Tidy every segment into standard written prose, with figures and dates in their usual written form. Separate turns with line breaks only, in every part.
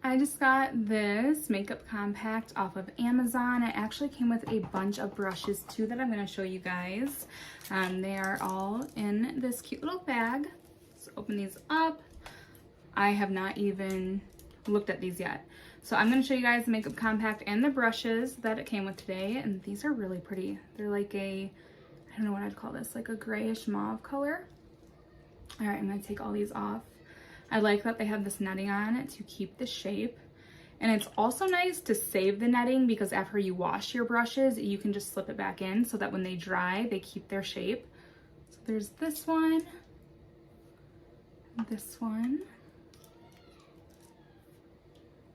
I just got this makeup compact off of Amazon. It actually came with a bunch of brushes too that I'm going to show you guys. They are all in this cute little bag. Let's open these up. I have not even looked at these yet. So I'm going to show you guys the makeup compact and the brushes that it came with today. And these are really pretty. They're like a, I don't know what I'd call this, like a grayish mauve color. All right, I'm going to take all these off. I like that they have this netting on it to keep the shape. And it's also nice to save the netting because after you wash your brushes, you can just slip it back in so that when they dry, they keep their shape. So there's this one, this one,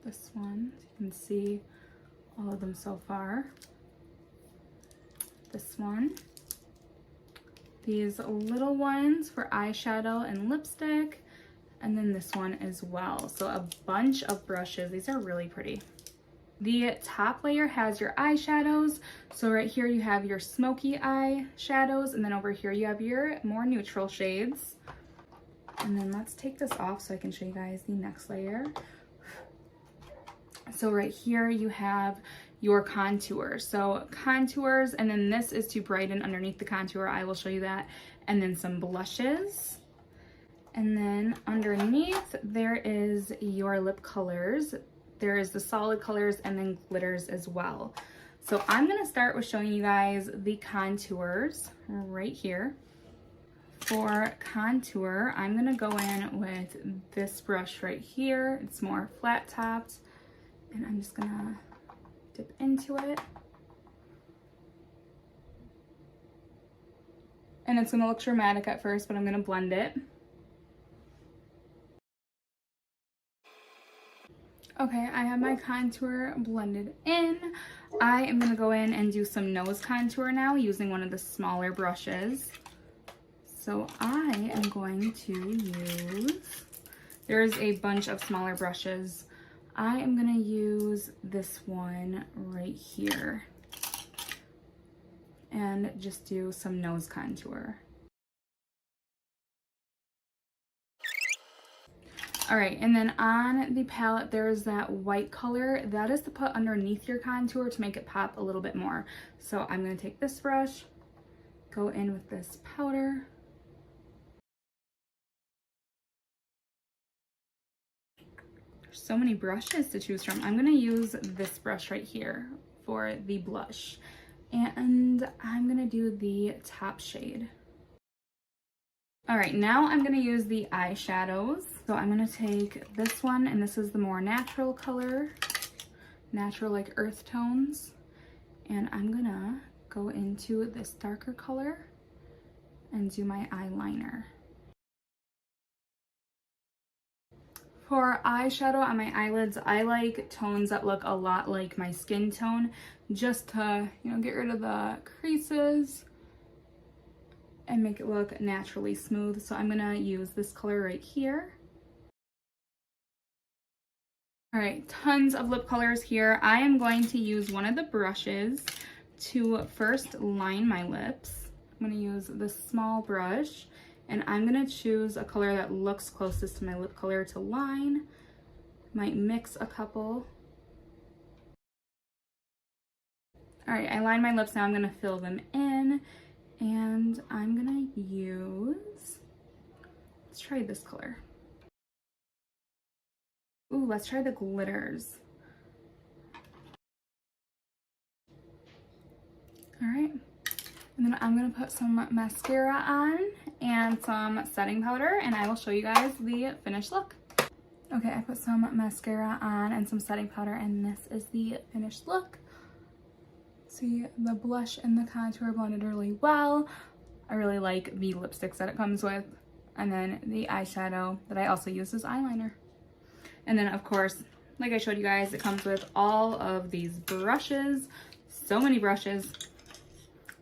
this one. You can see all of them so far. This one. These little ones for eyeshadow and lipstick. And then this one as well. So a bunch of brushes. These are really pretty. The top layer has your eyeshadows. So right here you have your smoky eye shadows, and then over here you have your more neutral shades. And then let's take this off so I can show you guys the next layer. So right here you have your contour. So contours, and then this is to brighten underneath the contour. I will show you that. And then some blushes. And then underneath there is your lip colors. There is the solid colors and then glitters as well. So I'm gonna start with showing you guys the contours right here. For contour, I'm gonna go in with this brush right here. It's more flat topped, and I'm just gonna dip into it. And it's gonna look dramatic at first, but I'm gonna blend it. Okay, I have my contour blended in. I am gonna go in and do some nose contour now using one of the smaller brushes. So I am going to use, there's a bunch of smaller brushes. I am gonna use this one right here and just do some nose contour. All right, and then on the palette, there's that white color. That is to put underneath your contour to make it pop a little bit more. So I'm gonna take this brush, go in with this powder. There's so many brushes to choose from. I'm gonna use this brush right here for the blush. And I'm gonna do the top shade. All right, now I'm gonna use the eyeshadows. So I'm gonna take this one, and this is the more natural color, natural like earth tones. And I'm gonna go into this darker color and do my eyeliner. For eyeshadow on my eyelids, I like tones that look a lot like my skin tone, just to, you know, get rid of the creases and make it look naturally smooth. So I'm gonna use this color right here. All right, tons of lip colors here. I am going to use one of the brushes to first line my lips. I'm gonna use this small brush, and I'm gonna choose a color that looks closest to my lip color to line. Might mix a couple. All right, I line my lips now. I'm gonna fill them in. And I'm gonna use, let's try this color. Ooh, let's try the glitters. All right, and then I'm gonna put some mascara on and some setting powder, and I will show you guys the finished look. Okay, I put some mascara on and some setting powder, and this is the finished look. See, the blush and the contour blended really well. I really like the lipsticks that it comes with. And then the eyeshadow that I also use as eyeliner. And then of course, like I showed you guys, it comes with all of these brushes. So many brushes.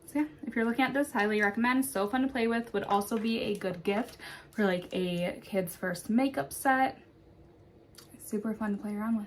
So yeah, if you're looking at this, highly recommend. So fun to play with. Would also be a good gift for like a kid's first makeup set. Super fun to play around with.